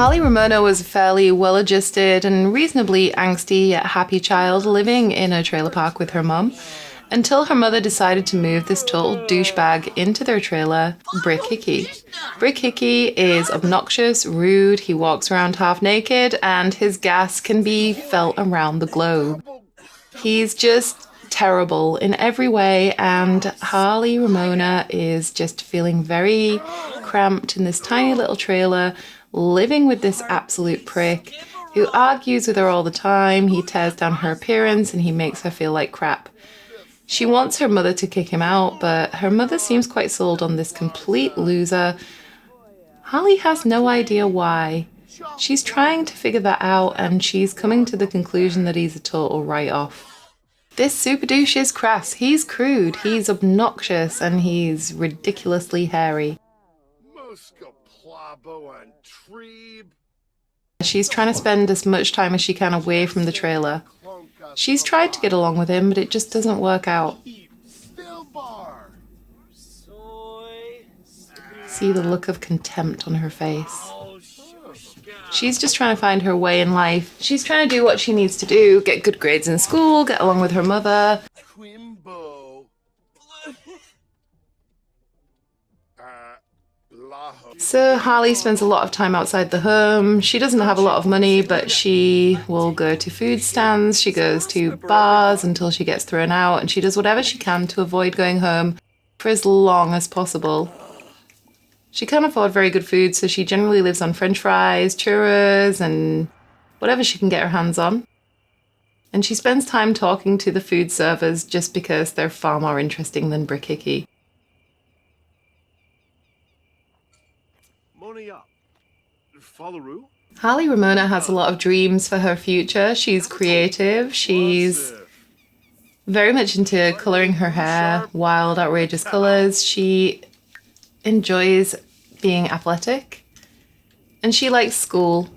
Harley Ramona was a fairly well-adjusted and reasonably angsty yet happy child living in a trailer park with her mum, until her mother decided to move this total douchebag into their trailer, Brick Hickey. Brick Hickey is obnoxious, rude, he walks around half naked, and his gas can be felt around the globe. He's just terrible in every way, and Harley Ramona is just feeling very cramped in this tiny little trailer, living with this absolute prick who argues with her all the time. He tears down her appearance and he makes her feel like crap. She wants her mother to kick him out, but her mother seems quite sold on this complete loser. Harley has no idea why. She's trying to figure that out, and she's coming to the conclusion that he's a total write-off. This super douche is crass. He's crude, he's obnoxious, and he's ridiculously hairy. She's trying to spend as much time as she can away from the trailer. She's tried to get along with him, but it just doesn't work out. See the look of contempt on her face. She's just trying to find her way in life. She's trying to do what she needs to do, get good grades in school, get along with her mother. So Harley spends a lot of time outside the home. She doesn't have a lot of money, but she will go to food stands, she goes to bars until she gets thrown out, and she does whatever she can to avoid going home for as long as possible. She can't afford very good food, so she generally lives on french fries, churros, and whatever she can get her hands on. And she spends time talking to the food servers just because they're far more interesting than Brick Hickey. Harley Ramona has a lot of dreams for her future. She's creative. She's very much into colouring her hair, wild, outrageous colours. She enjoys being athletic. And she likes school.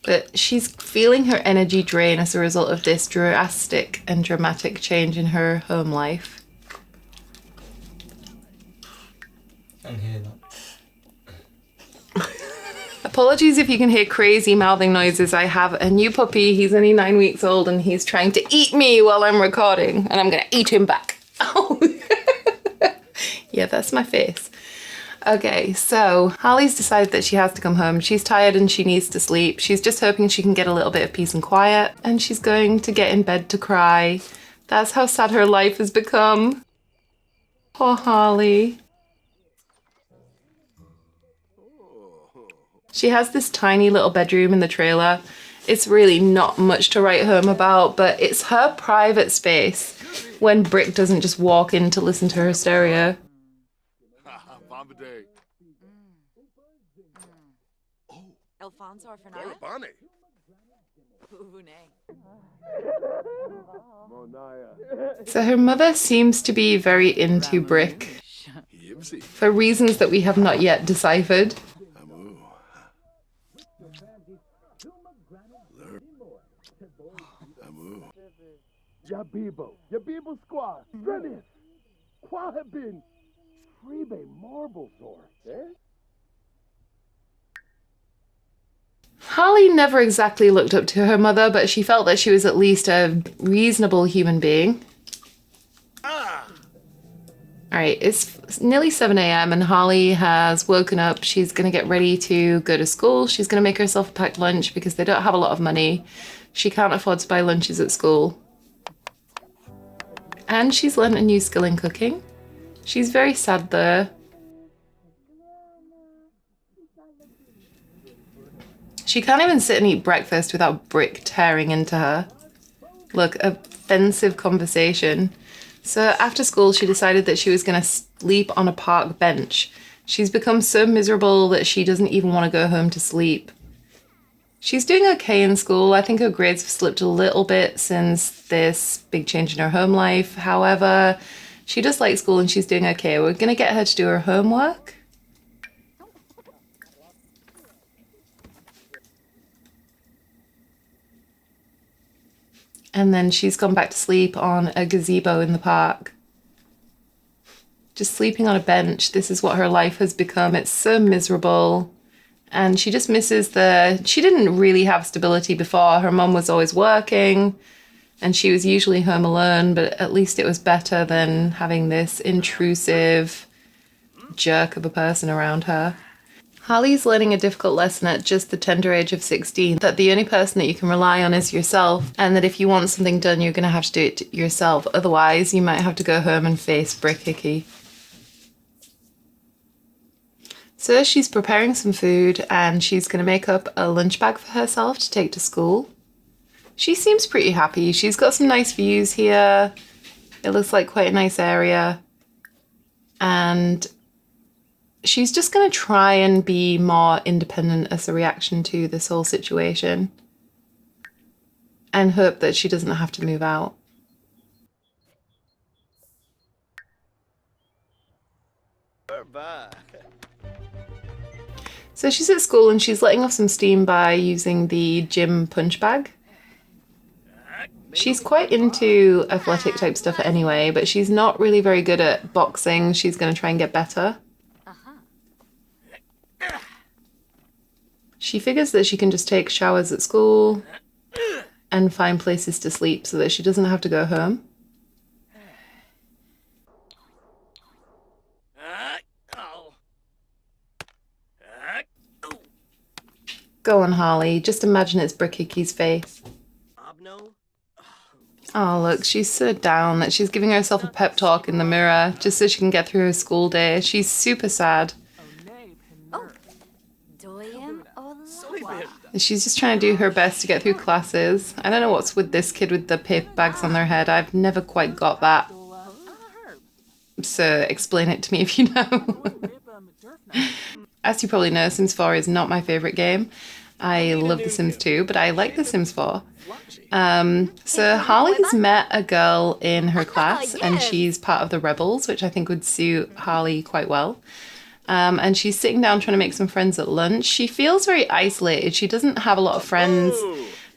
But she's feeling her energy drain as a result of this drastic and dramatic change in her home life. I can hear that. Apologies if you can hear crazy mouthing noises. I have a new puppy. He's only 9 weeks old and he's trying to eat me while I'm recording, and I'm going to eat him back. Oh, yeah, that's my face. Okay, so Harley's decided that she has to come home. She's tired and she needs to sleep. She's just hoping she can get a little bit of peace and quiet, and she's going to get in bed to cry. That's how sad her life has become. Poor Harley. She has this tiny little bedroom in the trailer. It's really not much to write home about, but it's her private space when Brick doesn't just walk in to listen to her stereo. So her mother seems to be very into Brick, for reasons that we have not yet deciphered. Yabibo squad, Brennan, Quahabin, Freebay Marble Sword, eh? Harley never exactly looked up to her mother, but she felt that she was at least a reasonable human being. Alright, it's nearly 7 a.m. and Harley has woken up. She's going to get ready to go to school. She's going to make herself a packed lunch because they don't have a lot of money. She can't afford to buy lunches at school. And she's learned a new skill in cooking. She's very sad though. She can't even sit and eat breakfast without Brick tearing into her. Look, offensive conversation. So after school, she decided that she was going to sleep on a park bench. She's become so miserable that she doesn't even want to go home to sleep. She's doing okay in school. I think her grades have slipped a little bit since this big change in her home life. However, she does like school and she's doing okay. We're going to get her to do her homework. And then she's gone back to sleep on a gazebo in the park. Just sleeping on a bench. This is what her life has become. It's so miserable. And she just misses she didn't really have stability before. Her mum was always working and she was usually home alone, but at least it was better than having this intrusive jerk of a person around her. Harley's learning a difficult lesson at just the tender age of 16, that the only person that you can rely on is yourself, and that if you want something done, you're going to have to do it yourself. Otherwise, you might have to go home and face Brick Hickey. So she's preparing some food and she's going to make up a lunch bag for herself to take to school. She seems pretty happy. She's got some nice views here. It looks like quite a nice area. And she's just going to try and be more independent as a reaction to this whole situation and hope that she doesn't have to move out. So she's at school and she's letting off some steam by using the gym punch bag. She's quite into athletic type stuff anyway, but she's not really very good at boxing. She's going to try and get better. She figures that she can just take showers at school and find places to sleep so that she doesn't have to go home. Go on, Harley. Just imagine it's Brick Hickey's face. Oh, look, she's so down that she's giving herself a pep talk in the mirror just so she can get through her school day. She's super sad. She's just trying to do her best to get through classes. I don't know what's with this kid with the paper bags on their head. I've never quite got that. So explain it to me if you know. As you probably know, Sims 4 is not my favourite game. I love The Sims 2, but I like The Sims 4. So Harley's met a girl in her class and she's part of the Rebels, which I think would suit Harley quite well. And she's sitting down trying to make some friends at lunch. She feels very isolated. She doesn't have a lot of friends.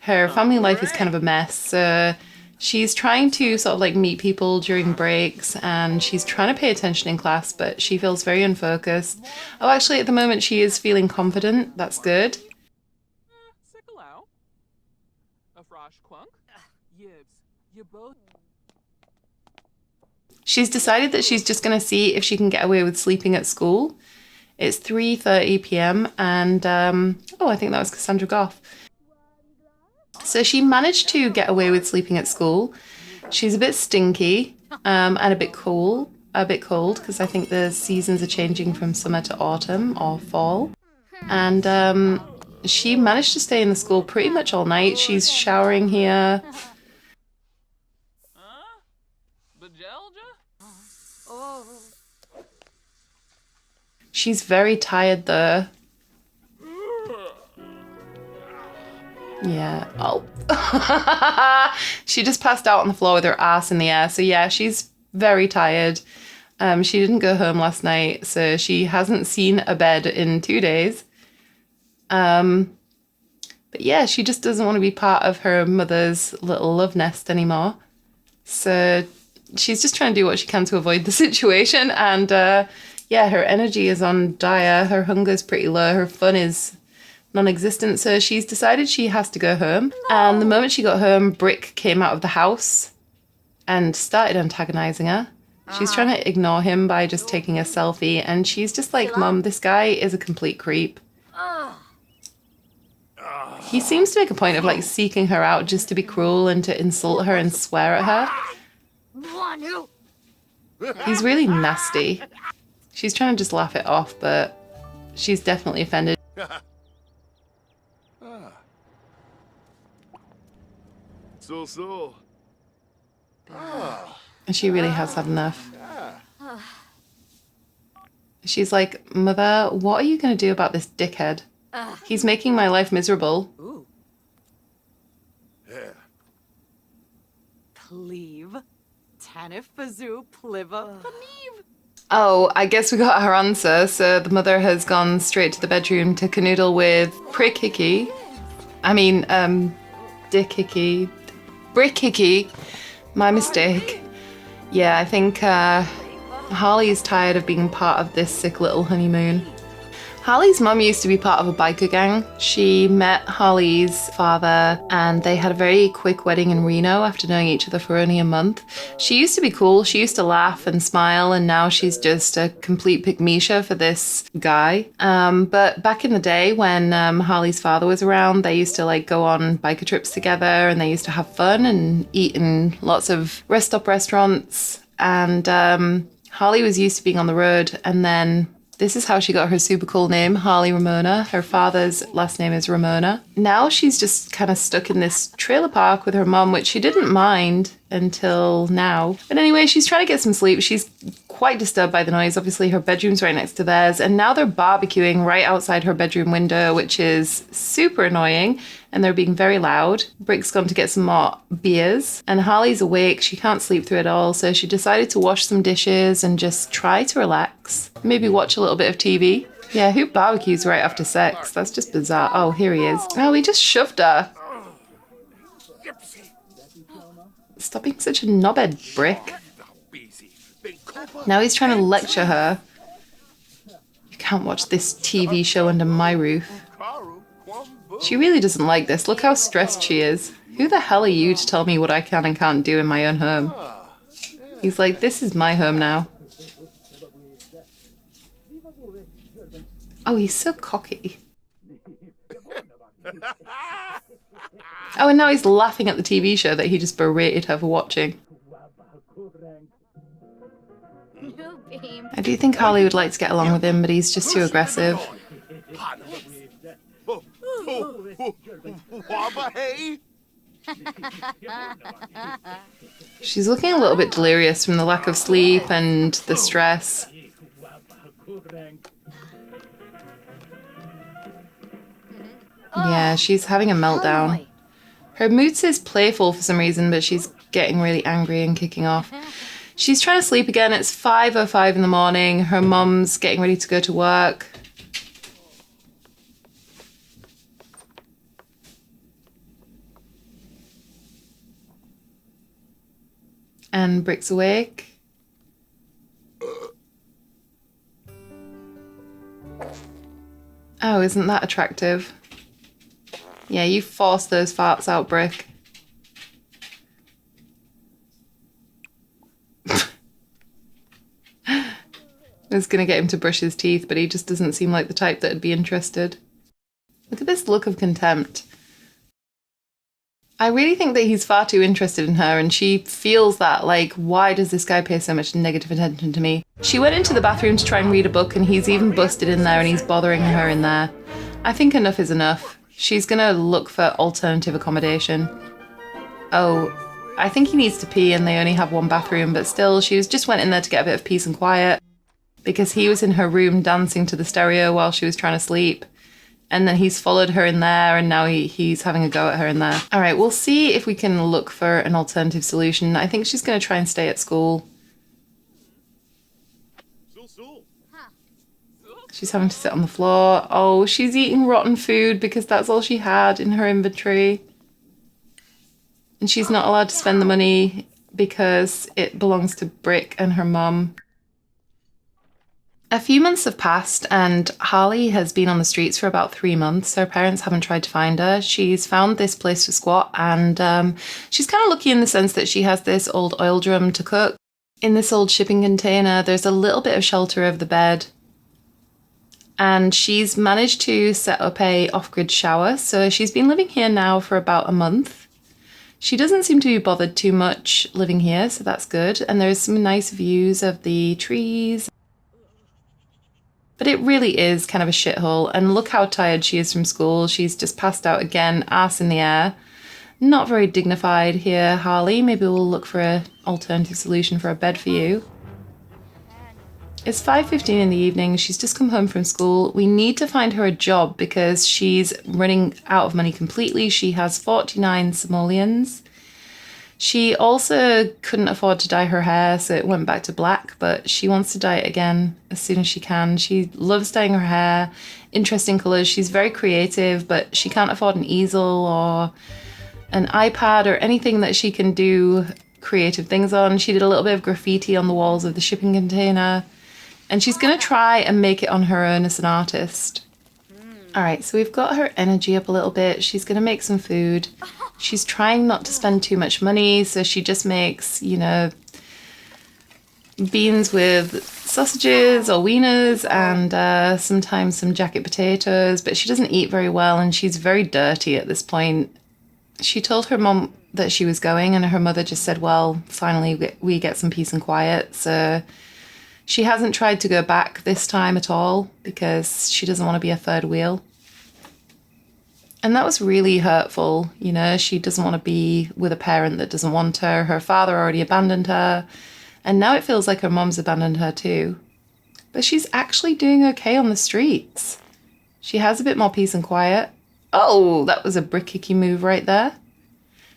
Her family life is kind of a mess. So she's trying to sort of like meet people during breaks and she's trying to pay attention in class, but she feels very unfocused. Oh, actually, at the moment, she is feeling confident. That's good. She's decided that she's just going to see if she can get away with sleeping at school. It's 3:30 p.m. and, I think that was Cassandra Goff. So she managed to get away with sleeping at school. She's a bit stinky and a bit cold because I think the seasons are changing from summer to autumn or fall. And she managed to stay in the school pretty much all night. She's showering here. She's very tired though. Yeah. Oh. She just passed out on the floor with her ass in the air. So yeah, she's very tired. She didn't go home last night, so she hasn't seen a bed in 2 days. But yeah, she just doesn't want to be part of her mother's little love nest anymore. So she's just trying to do what she can to avoid the situation. And yeah, her energy is on dire. Her hunger's pretty low. Her fun is non-existent. So she's decided she has to go home. And the moment she got home, Brick came out of the house and started antagonizing her. She's trying to ignore him by just taking a selfie. And she's just like, Mum, this guy is a complete creep. He seems to make a point of like seeking her out just to be cruel and to insult her and swear at her. He's really nasty. She's trying to just laugh it off, but she's definitely offended. And she really has had enough. She's like, Mother, what are you going to do about this dickhead? He's making my life miserable. Cleave. Tanif Fazoo Pliva Paneve. Oh, I guess we got her answer. So the mother has gone straight to the bedroom to canoodle with Brick Hickey. Dick Hickey. Brick Hickey. My mistake. Yeah, I think Harley is tired of being part of this sick little honeymoon. Harley's mum used to be part of a biker gang. She met Harley's father and they had a very quick wedding in Reno after knowing each other for only a month. She used to be cool. She used to laugh and smile, and now she's just a complete pygmesia for this guy. But back in the day when Harley's father was around, they used to like go on biker trips together and they used to have fun and eat in lots of rest stop restaurants. And Harley was used to being on the road, and then this is how she got her super cool name, Harley Ramona. Her father's last name is Ramona. Now she's just kind of stuck in this trailer park with her mom, which she didn't mind until now. But anyway, she's trying to get some sleep. She's quite disturbed by the noise. Obviously, her bedroom's right next to theirs. And now they're barbecuing right outside her bedroom window, which is super annoying. And they're being very loud. Brick's gone to get some more beers. And Harley's awake. She can't sleep through it all. So she decided to wash some dishes and just try to relax. Maybe watch a little bit of TV. Yeah, who barbecues right after sex? That's just bizarre. Oh, here he is. Oh, he just shoved her. Stop being such a knobhead, Brick. Now he's trying to lecture her. You can't watch this TV show under my roof. She really doesn't like this. Look how stressed she is. Who the hell are you to tell me what I can and can't do in my own home? He's like, this is my home now. Oh, he's so cocky. Oh, and now he's laughing at the TV show that he just berated her for watching. I do think Harley would like to get along with him, but he's just too aggressive. She's looking a little bit delirious from the lack of sleep and the stress. Yeah, she's having a meltdown. Her mood says playful for some reason, but she's getting really angry and kicking off. She's trying to sleep again. It's 5:05 in the morning. Her mum's getting ready to go to work. And Brick's awake. Oh, isn't that attractive? Yeah, you force those farts out, Brick. I was going to get him to brush his teeth, but he just doesn't seem like the type that would be interested. Look at this look of contempt. I really think that he's far too interested in her, and she feels that, like, why does this guy pay so much negative attention to me? She went into the bathroom to try and read a book, and he's even busted in there and he's bothering her in there. I think enough is enough. She's going to look for alternative accommodation. Oh, I think he needs to pee and they only have one bathroom, but still, she just went in there to get a bit of peace and quiet because he was in her room dancing to the stereo while she was trying to sleep. And then he's followed her in there, and now he's having a go at her in there. All right, we'll see if we can look for an alternative solution. I think she's going to try and stay at school. She's having to sit on the floor. Oh, she's eating rotten food because that's all she had in her inventory. And she's not allowed to spend the money because it belongs to Brick and her mum. A few months have passed and Harley has been on the streets for about 3 months. Her parents haven't tried to find her. She's found this place to squat, and she's kind of lucky in the sense that she has this old oil drum to cook. In this old shipping container, there's a little bit of shelter over the bed. And she's managed to set up a off-grid shower. So she's been living here now for about a month. She doesn't seem to be bothered too much living here, so that's good. And there's some nice views of the trees. But it really is kind of a shithole. And look how tired she is from school. She's just passed out again, ass in the air. Not very dignified here, Harley. Maybe we'll look for an alternative solution for a bed for you. It's 5:15 in the evening. She's just come home from school. We need to find her a job because she's running out of money completely. She has 49 simoleons. She also couldn't afford to dye her hair, so it went back to black, but she wants to dye it again as soon as she can. She loves dyeing her hair, interesting colours. She's very creative, but she can't afford an easel or an iPad or anything that she can do creative things on. She did a little bit of graffiti on the walls of the shipping container. And she's going to try and make it on her own as an artist. All right, so we've got her energy up a little bit. She's going to make some food. She's trying not to spend too much money, so she just makes, you know, beans with sausages or wieners and sometimes some jacket potatoes, but she doesn't eat very well and she's very dirty at this point. She told her mom that she was going and her mother just said, well, finally we get some peace and quiet. So she hasn't tried to go back this time at all because she doesn't want to be a third wheel. And that was really hurtful. You know, she doesn't want to be with a parent that doesn't want her. Her father already abandoned her. And now it feels like her mom's abandoned her too. But she's actually doing okay on the streets. She has a bit more peace and quiet. Oh, that was a brick-kicky move right there.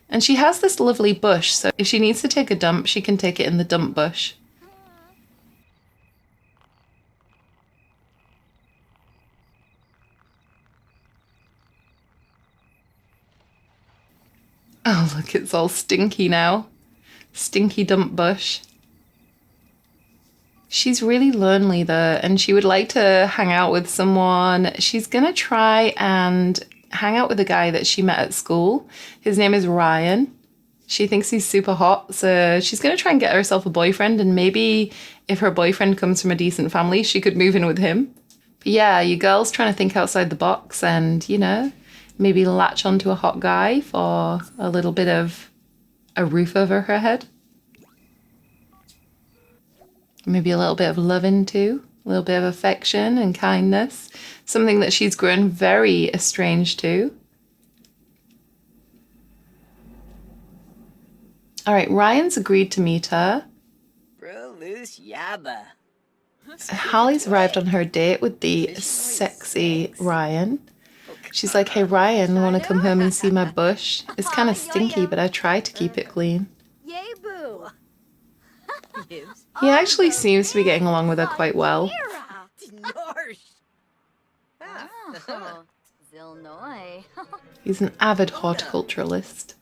And she has this lovely bush, so if she needs to take a dump, she can take it in the dump bush. Oh, look, it's all stinky now. Stinky dump bush. She's really lonely though, and she would like to hang out with someone. She's gonna try and hang out with a guy that she met at school. His name is Ryan. She thinks he's super hot, so she's gonna try and get herself a boyfriend, and maybe if her boyfriend comes from a decent family, she could move in with him. But yeah, you girls trying to think outside the box and, you know, maybe latch onto a hot guy for a little bit of a roof over her head. Maybe a little bit of loving too, a little bit of affection and kindness, something that she's grown very estranged to. All right, Ryan's agreed to meet her. Harley's arrived on her date with the sexy Ryan. She's like, hey Ryan, want to come home and see my bush? It's kind of stinky, but I try to keep it clean. He actually seems to be getting along with her quite well. He's an avid horticulturalist.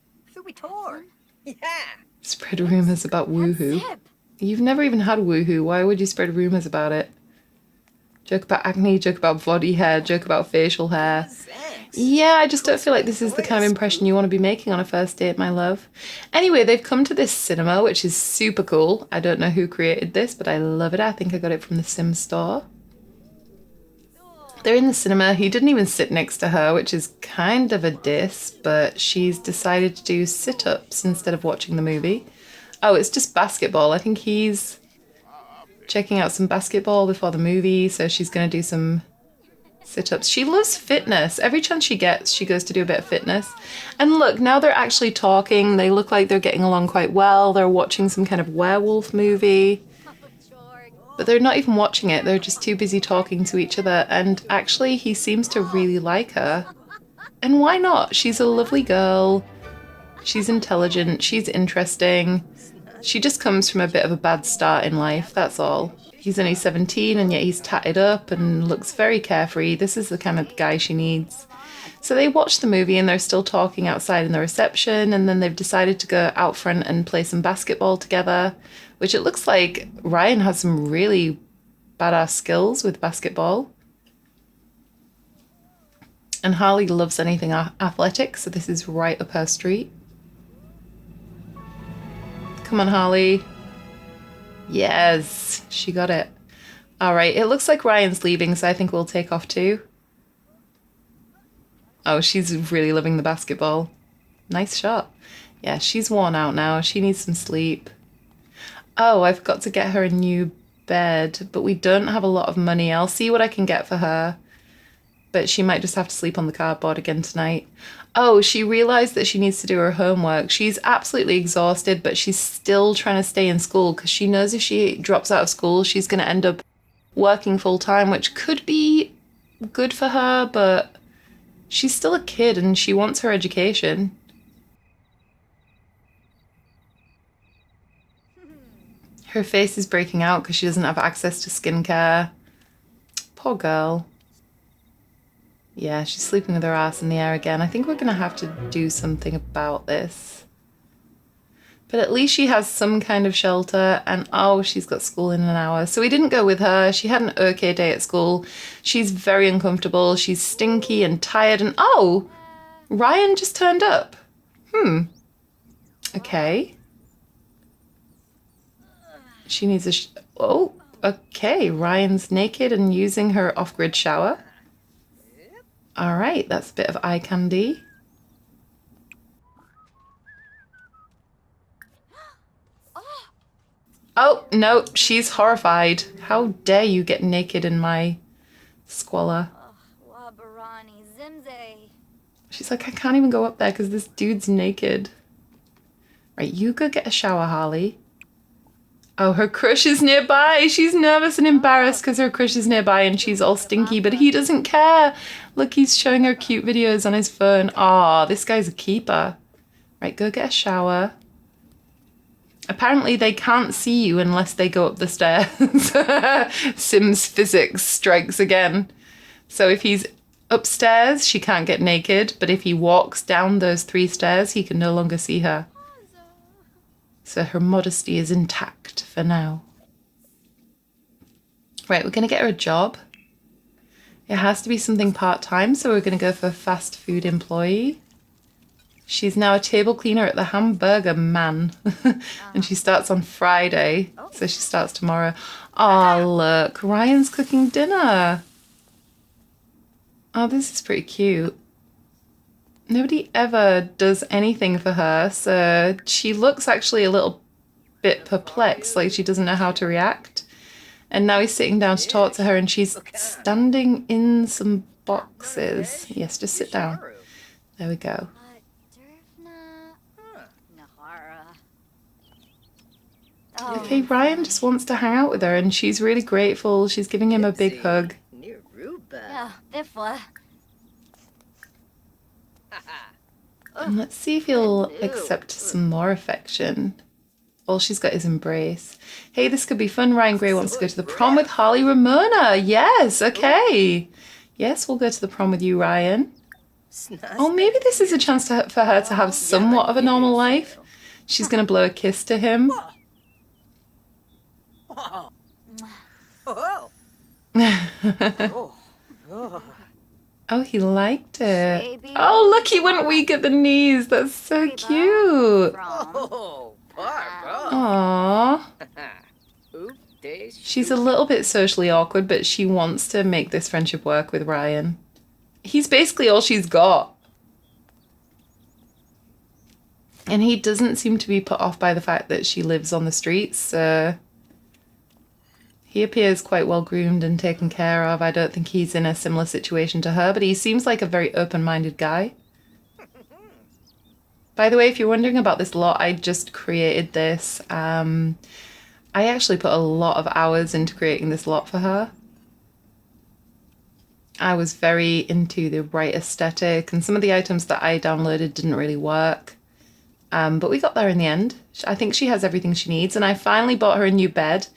Spread rumors about woohoo. You've never even had woohoo. Why would you spread rumors about it? Joke about acne, joke about body hair, joke about facial hair. Yeah, I just don't feel like this is the kind of impression you want to be making on a first date, my love. Anyway, they've come to this cinema, which is super cool. I don't know who created this, but I love it. I think I got it from the Sims store. They're in the cinema. He didn't even sit next to her, which is kind of a diss, but she's decided to do sit-ups instead of watching the movie. Oh, it's just basketball. I think he's checking out some basketball before the movie, so she's going to do some sit-ups. She loves fitness. Every chance she gets, she goes to do a bit of fitness. And look, now they're actually talking. They look like they're getting along quite well. They're watching some kind of werewolf movie. But they're not even watching it. They're just too busy talking to each other. And actually, he seems to really like her. And why not? She's a lovely girl. She's intelligent. She's interesting. She just comes from a bit of a bad start in life, that's all. He's only 17 and yet he's tatted up and looks very carefree. This is the kind of guy she needs. So they watch the movie and they're still talking outside in the reception, and then they've decided to go out front and play some basketball together, which it looks like Ryan has some really badass skills with basketball. And Harley loves anything athletic, so this is right up her street. Come on, Harley. Yes, she got it. All right, it looks like Ryan's leaving, so I think we'll take off too. Oh, she's really loving the basketball. Nice shot. Yeah, she's worn out now. She needs some sleep. Oh, I've got to get her a new bed, but we don't have a lot of money. I'll see what I can get for her. But she might just have to sleep on the cardboard again tonight. Oh, she realized that she needs to do her homework. She's absolutely exhausted, but she's still trying to stay in school because she knows if she drops out of school, she's going to end up working full time, which could be good for her, but she's still a kid and she wants her education. Her face is breaking out because she doesn't have access to skincare. Poor girl. Yeah, she's sleeping with her ass in the air again. I think we're going to have to do something about this. But at least she has some kind of shelter, and oh, she's got school in an hour. So we didn't go with her. She had an okay day at school. She's very uncomfortable. She's stinky and tired, and oh, Ryan just turned up. Okay. She needs a oh, okay. Ryan's naked and using her off-grid shower. All right, that's a bit of eye candy. Oh, no, she's horrified. How dare you get naked in my squalor? She's like, I can't even go up there because this dude's naked. Right, you go get a shower, Harley. Oh, her crush is nearby. She's nervous and embarrassed because her crush is nearby and she's all stinky, but he doesn't care. Look, he's showing her cute videos on his phone. Aw, this guy's a keeper. Right, go get a shower. Apparently they can't see you unless they go up the stairs. Sims physics strikes again. So if he's upstairs, she can't get naked, but if he walks down those 3 stairs, he can no longer see her. So her modesty is intact for now. Right, we're going to get her a job. It has to be something part-time, so we're going to go for fast food employee. She's now a table cleaner at the Hamburger Man. And she starts on Friday. So she starts tomorrow. Oh, look. Ryan's cooking dinner. Oh, this is pretty cute. Nobody ever does anything for her. So she looks actually a little bit perplexed. Like she doesn't know how to react. And now he's sitting down to talk to her. And she's standing in some boxes. Yes, just sit down. There we go. Okay, Ryan just wants to hang out with her and she's really grateful. She's giving him a big hug. And let's see if he'll accept some more affection. All she's got is embrace. Hey, this could be fun. Ryan Gray wants to go to the prom with Harley Ramona. Yes, okay. Yes, we'll go to the prom with you, Ryan. Oh, maybe this is a chance for her to have somewhat of a normal life. She's going to blow a kiss to him. Oh, he liked it. Oh, look, he went weak at the knees. That's so cute. Aww. She's a little bit socially awkward, but she wants to make this friendship work with Ryan. He's basically all she's got. And he doesn't seem to be put off by the fact that she lives on the streets. He appears quite well groomed and taken care of. I don't think he's in a similar situation to her, but he seems like a very open-minded guy. By the way, if you're wondering about this lot, I just created this. I actually put a lot of hours into creating this lot for her. I was very into the right aesthetic, and some of the items that I downloaded didn't really work. But we got there in the end. I think she has everything she needs, and I finally bought her a new bed.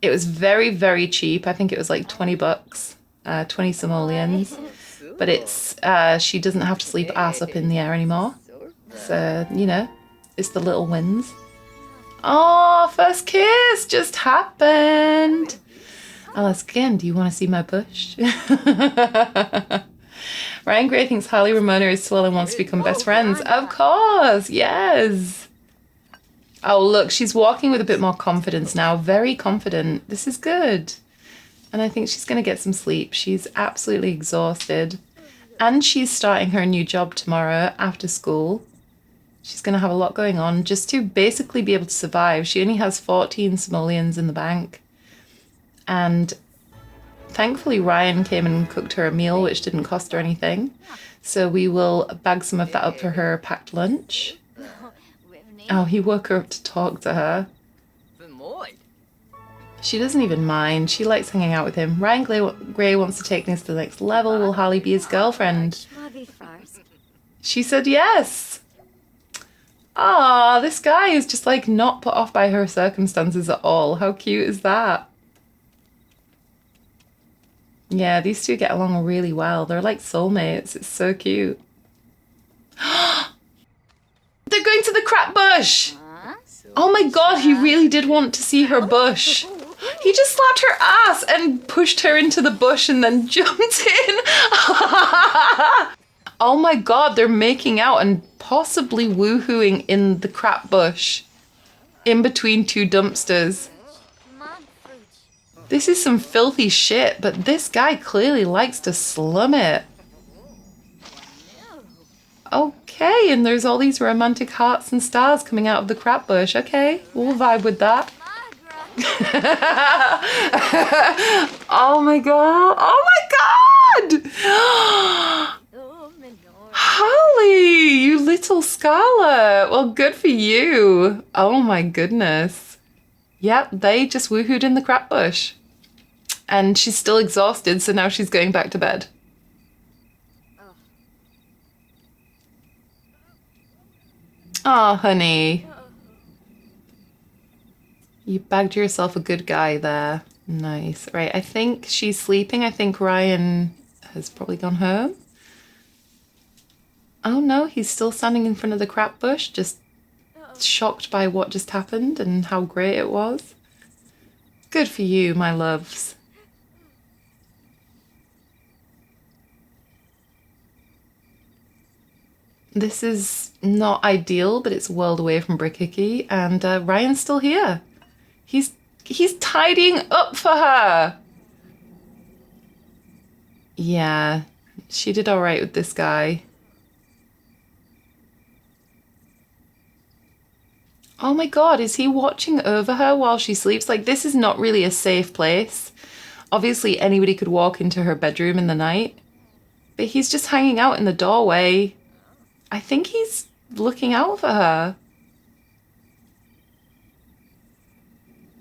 It was very, very cheap. I think it was like 20 bucks, 20 simoleons. But it's she doesn't have to sleep ass up in the air anymore. So, you know, it's the little wins. Oh, first kiss just happened. I'll ask again, do you want to see my bush? Ryan Gray thinks Harley Ramona is swell and wants to become best friends. Of course, yes. Oh, look, she's walking with a bit more confidence now. Very confident. This is good. And I think she's going to get some sleep. She's absolutely exhausted. And she's starting her new job tomorrow after school. She's going to have a lot going on just to basically be able to survive. She only has 14 simoleons in the bank. And thankfully, Ryan came and cooked her a meal, which didn't cost her anything. So we will bag some of that up for her packed lunch. Oh, he woke her up to talk to her. She doesn't even mind. She likes hanging out with him. Ryan Gray wants to take things to the next level. Will Harley be his girlfriend? She said yes. Ah, this guy is just like not put off by her circumstances at all. How cute is that? Yeah, these two get along really well. They're like soulmates. It's so cute. They're going to the crap bush. Oh my god, he really did want to see her bush. He just slapped her ass and pushed her into the bush and then jumped in. Oh my god, they're making out and possibly woohooing in the crap bush. In between two dumpsters. This is some filthy shit, but this guy clearly likes to slum it. Okay, and there's all these romantic hearts and stars coming out of the crap bush. Okay, we'll vibe with that. Oh my god! Oh my god! Harley, you little Scarlet. Well, good for you. Oh my goodness. Yep, they just woohooed in the crap bush. And she's still exhausted, so now she's going back to bed. Oh, honey. You bagged yourself a good guy there. Nice. Right, I think she's sleeping. I think Ryan has probably gone home. Oh no, he's still standing in front of the crap bush, just shocked by what just happened and how great it was. Good for you, my loves. This is not ideal, but it's a world away from Brickhickey, and Ryan's still here. He's tidying up for her. Yeah, she did all right with this guy. Oh my god, is he watching over her while she sleeps? Like, this is not really a safe place. Obviously, anybody could walk into her bedroom in the night. But he's just hanging out in the doorway. I think he's looking out for her.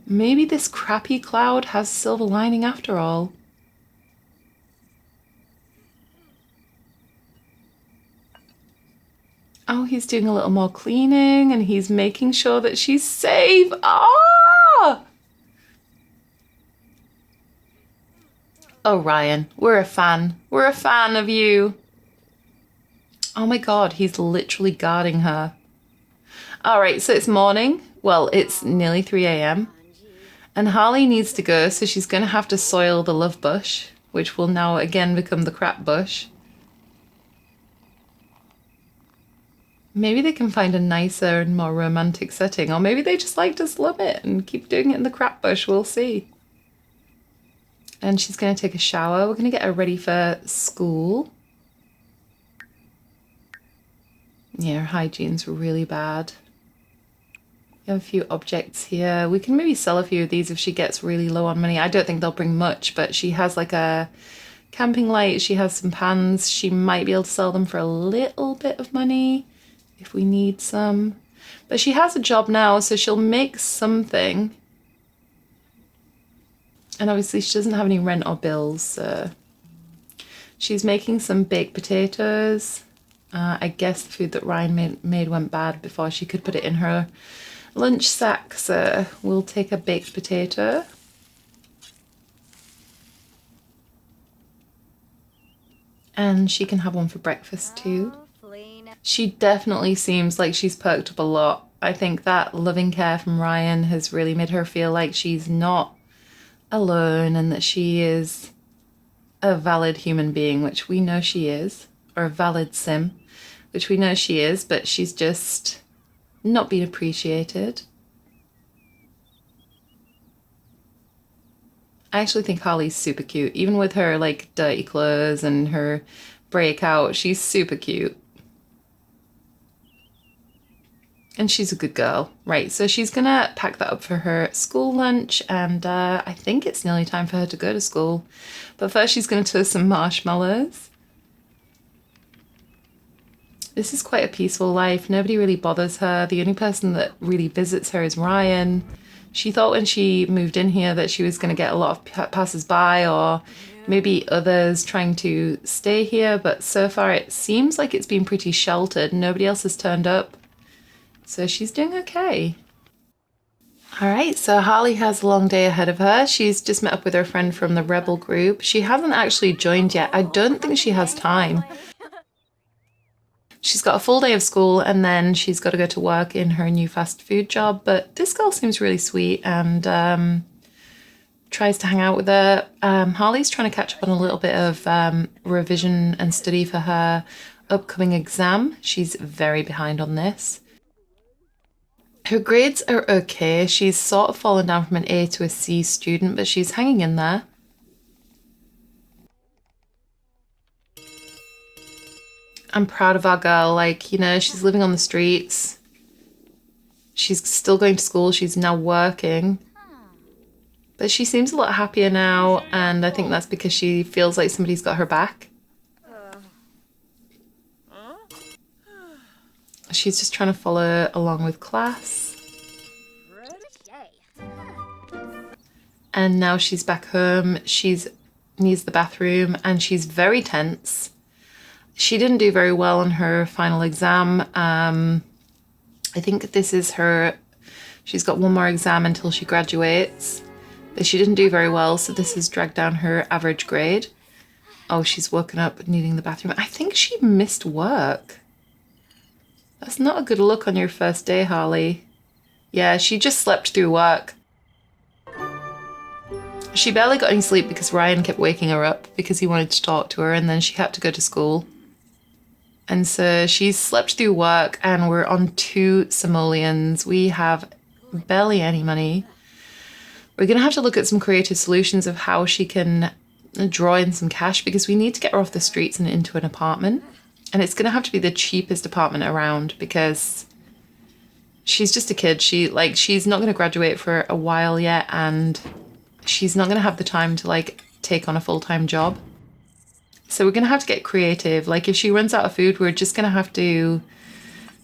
Maybe this crappy cloud has silver lining after all. Oh, he's doing a little more cleaning and he's making sure that she's safe. Ah! Oh, Ryan, we're a fan. We're a fan of you. Oh my god, he's literally guarding her. All right, so it's morning. Well, it's nearly 3 a.m. And Harley needs to go, so she's going to have to soil the love bush, which will now again become the crap bush. Maybe they can find a nicer and more romantic setting, or maybe they just like to slum it and keep doing it in the crap bush. We'll see. And she's going to take a shower. We're going to get her ready for school. Yeah, her hygiene's really bad. We have a few objects here. We can maybe sell a few of these if she gets really low on money. I don't think they'll bring much, but she has like a camping light. She has some pans. She might be able to sell them for a little bit of money if we need some. But she has a job now, so she'll make something. And obviously she doesn't have any rent or bills, so she's making some baked potatoes. I guess the food that Ryan made went bad before she could put it in her lunch sack, so we'll take a baked potato. And she can have one for breakfast too. She definitely seems like she's perked up a lot. I think that loving care from Ryan has really made her feel like she's not alone and that she is a valid human being, which we know she is, or a valid sim, which we know she is, but she's just not being appreciated. I actually think Harley's super cute, even with her like dirty clothes and her breakout. She's super cute. And she's a good girl. Right, so she's gonna pack that up for her school lunch, and I think it's nearly time for her to go to school. But first she's gonna toast some marshmallows. This is quite a peaceful life. Nobody really bothers her. The only person that really visits her is Ryan. She thought when she moved in here that she was gonna get a lot of passers-by or maybe others trying to stay here, but so far it seems like it's been pretty sheltered. Nobody else has turned up. So she's doing okay. All right, so Harley has a long day ahead of her. She's just met up with her friend from the Rebel group. She hasn't actually joined yet. I don't think she has time. She's got a full day of school and then she's got to go to work in her new fast food job. But this girl seems really sweet and tries to hang out with her. Harley's trying to catch up on a little bit of revision and study for her upcoming exam. She's very behind on this. Her grades are okay. She's sort of fallen down from an A to a C student, but she's hanging in there. I'm proud of our girl. Like, you know, she's living on the streets. She's still going to school. She's now working. But she seems a lot happier now, and I think that's because she feels like somebody's got her back. She's just trying to follow along with class. And now she's back home. She's needs the bathroom and she's very tense. She didn't do very well on her final exam. I think this is she's got one more exam until she graduates. But she didn't do very well, so this has dragged down her average grade. Oh, she's woken up needing the bathroom. I think she missed work. That's not a good look on your first day, Harley. Yeah, she just slept through work. She barely got any sleep because Ryan kept waking her up because he wanted to talk to her, and then she had to go to school. And so she slept through work and we're on 2 simoleons. We have barely any money. We're going to have to look at some creative solutions of how she can draw in some cash because we need to get her off the streets and into an apartment. And it's going to have to be the cheapest apartment around because she's just a kid. She's not going to graduate for a while yet, and she's not going to have the time to take on a full-time job. So we're going to have to get creative. Like if she runs out of food, we're just going to have to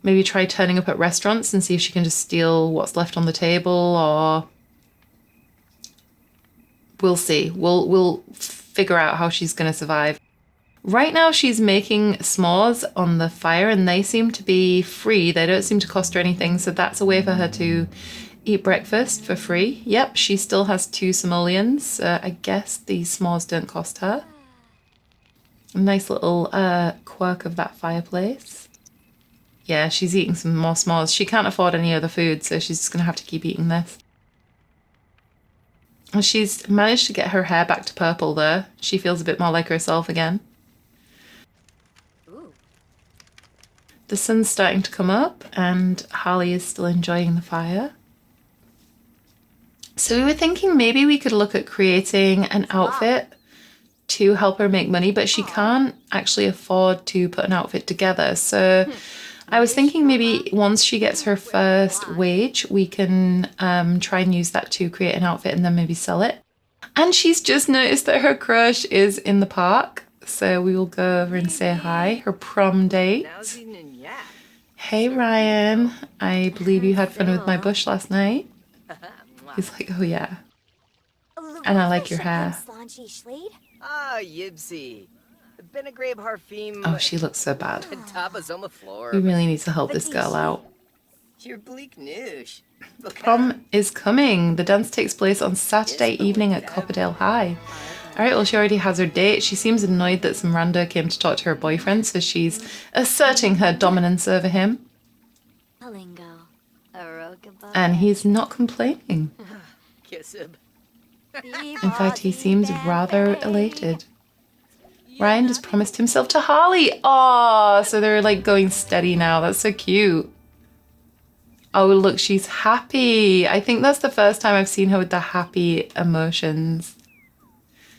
maybe try turning up at restaurants and see if she can just steal what's left on the table, or we'll see. We'll figure out how she's going to survive. Right now she's making s'mores on the fire and they seem to be free. They don't seem to cost her anything. So that's a way for her to eat breakfast for free. Yep, she still has 2 simoleons. I guess these s'mores don't cost her. A nice little quirk of that fireplace. Yeah, she's eating some more s'mores. She can't afford any other food, so she's just going to have to keep eating this. She's managed to get her hair back to purple though. She feels a bit more like herself again. The sun's starting to come up and Harley is still enjoying the fire. So we were thinking maybe we could look at creating an outfit to help her make money, but she can't actually afford to put an outfit together. So I was thinking maybe once she gets her first wage, we can try and use that to create an outfit and then maybe sell it. And she's just noticed that her crush is in the park. So we will go over and say hi. Her prom date. Hey, Ryan. I believe you had fun with my bush last night. He's like, oh yeah. And I like your hair. Ah, Yibsy. Oh, she looks so bad. We really need to help this girl out. The prom is coming. The dance takes place on Saturday evening at Copperdale High. Alright, well, she already has her date. She seems annoyed that some rando came to talk to her boyfriend, so she's asserting her dominance over him. And he's not complaining. In fact, he seems rather elated. Ryan just promised himself to Harley. Oh, so they're going steady now. That's so cute. Oh, look, she's happy. I think that's the first time I've seen her with the happy emotions.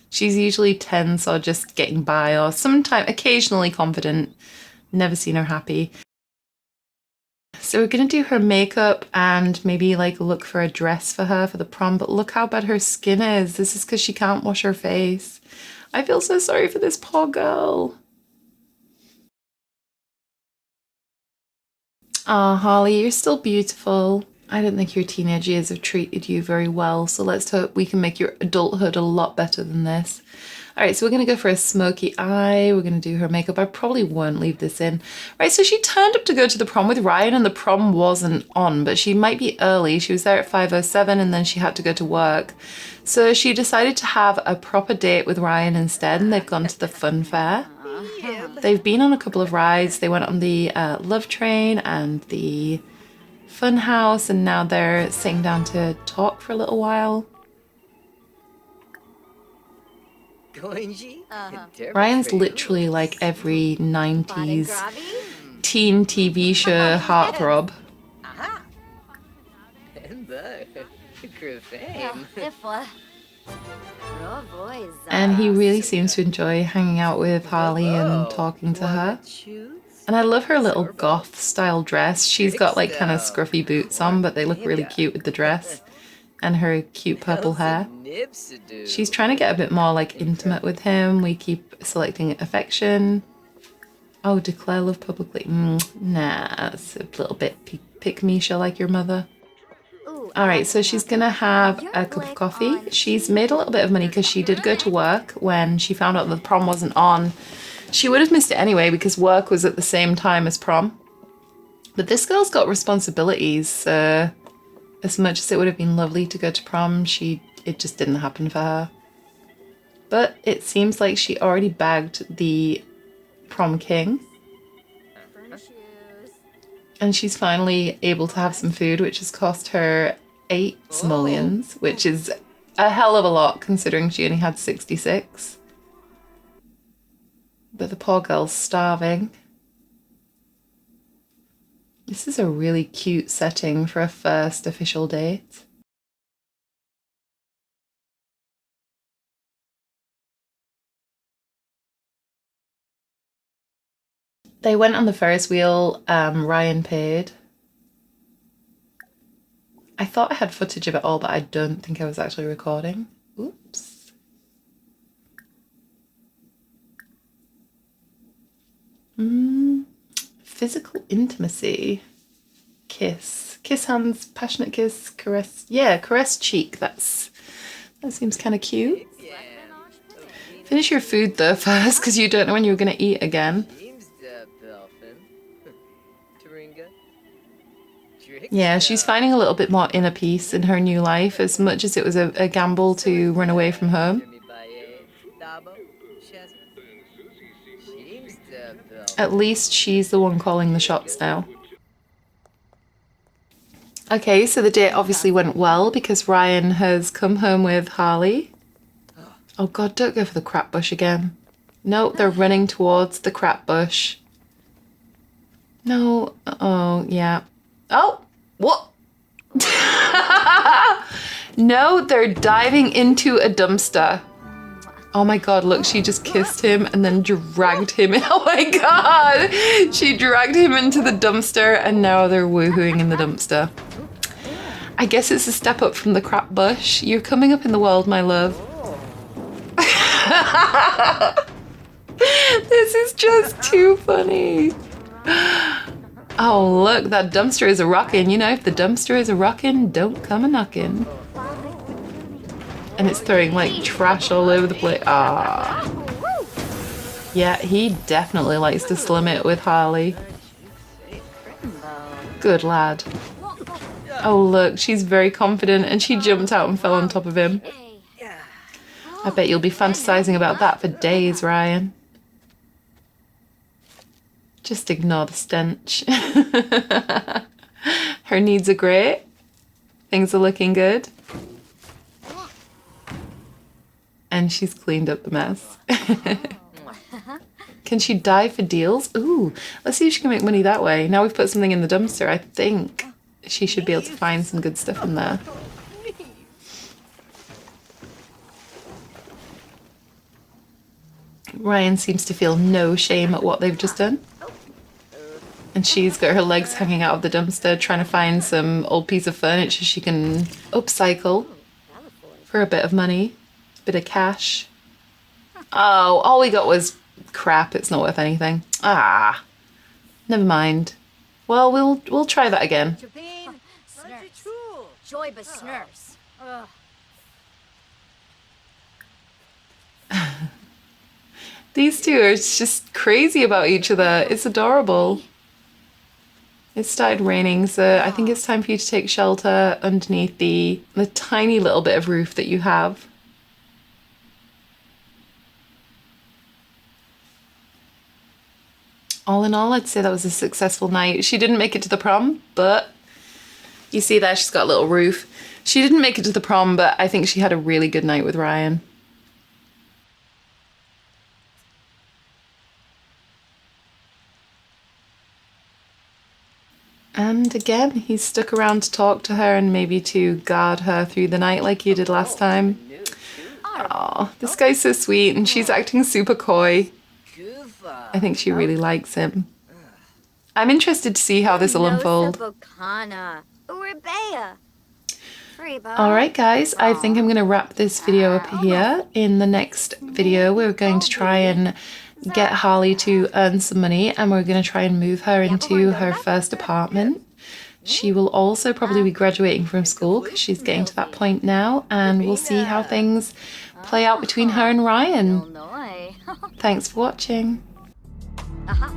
She's usually tense or just getting by or occasionally confident. Never seen her happy. So we're going to do her makeup and maybe look for a dress for her for the prom. But look how bad her skin is. This is because she can't wash her face. I feel so sorry for this poor girl. Oh, Harley, you're still beautiful. I don't think your teenage years have treated you very well, so let's hope we can make your adulthood a lot better than this. All right, so we're going to go for a smoky eye. We're going to do her makeup. I probably won't leave this in. Right, so she turned up to go to the prom with Ryan and the prom wasn't on, but she might be early. She was there at 5:07 and then she had to go to work. So she decided to have a proper date with Ryan instead, and they've gone to the fun fair. They've been on a couple of rides. They went on the Love Train and the Fun House, and now they're sitting down to talk for a little while. Ryan's literally like every 90s teen TV show heartthrob. And he really seems to enjoy hanging out with Harley and talking to her. And I love her little goth style dress. She's got like kind of scruffy boots on, but they look really cute with the dress. And her cute purple hair. She's trying to get a bit more like intimate with him. We keep selecting affection. Oh, declare love publicly. Nah, it's a little bit pick-me-sha like your mother. Alright, so she's gonna have a cup of coffee. She's made a little bit of money because she did go to work when she found out that the prom wasn't on. She would have missed it anyway because work was at the same time as prom. But this girl's got responsibilities. As much as it would have been lovely to go to prom, it just didn't happen for her. But it seems like she already bagged the prom king. And she's finally able to have some food, which has cost her 8 simoleons, which is a hell of a lot considering she only had 66. But the poor girl's starving. This is a really cute setting for a first official date. They went on the Ferris wheel. Ryan paid. I thought I had footage of it all, but I don't think I was actually recording. Oops. Physical intimacy. Kiss. Kiss hands, passionate kiss, caress. Yeah, caress cheek. That seems kind of cute. Finish your food though first, because you don't know when you're going to eat again. Yeah, she's finding a little bit more inner peace in her new life, as much as it was a gamble to run away from home. At least she's the one calling the shots now. Okay, so the date obviously went well because Ryan has come home with Harley. Oh god, don't go for the crap bush again. No, they're running towards the crap bush. No, oh, yeah. Oh, what? No, they're diving into a dumpster. Oh my god, look, she just kissed him and then dragged him in. Oh my god! She dragged him into the dumpster and now they're woohooing in the dumpster. I guess it's a step up from the crap bush. You're coming up in the world, my love. This is just too funny. Oh, look, that dumpster is a rockin'. You know, if the dumpster is a rockin', don't come a knockin'. And it's throwing like trash all over the place. Ah. Yeah, he definitely likes to slim it with Harley. Good lad. Oh look, she's very confident and she jumped out and fell on top of him. I bet you'll be fantasizing about that for days, Ryan. Just ignore the stench. Her needs are great. Things are looking good. And she's cleaned up the mess. Can she dive for deals? Ooh, let's see if she can make money that way. Now we've put something in the dumpster, I think she should be able to find some good stuff in there. Ryan seems to feel no shame at what they've just done. And she's got her legs hanging out of the dumpster trying to find some old piece of furniture she can upcycle for a bit of money. Bit of cash. Oh, all we got was crap. It's not worth anything. Ah, never mind. Well, we'll try that again. These two are just crazy about each other. It's adorable. It started raining, so I think it's time for you to take shelter underneath the tiny little bit of roof that you have. all in all, I'd say that was a successful night. She didn't make it to the prom, but you see there, she's got a little roof. She didn't make it to the prom, but I think she had a really good night with Ryan. And again, he stuck around to talk to her and maybe to guard her through the night like you did last time. Oh, this guy's so sweet and she's acting super coy. I think she really likes him. I'm interested to see how this will unfold. Alright guys, I think I'm going to wrap this video up here. In the next video, we're going to try and get Harley to earn some money and we're going to try and move her into her first apartment. She will also probably be graduating from school because she's getting to that point now, and we'll see how things play out between her and Ryan. Thanks for watching. Aha.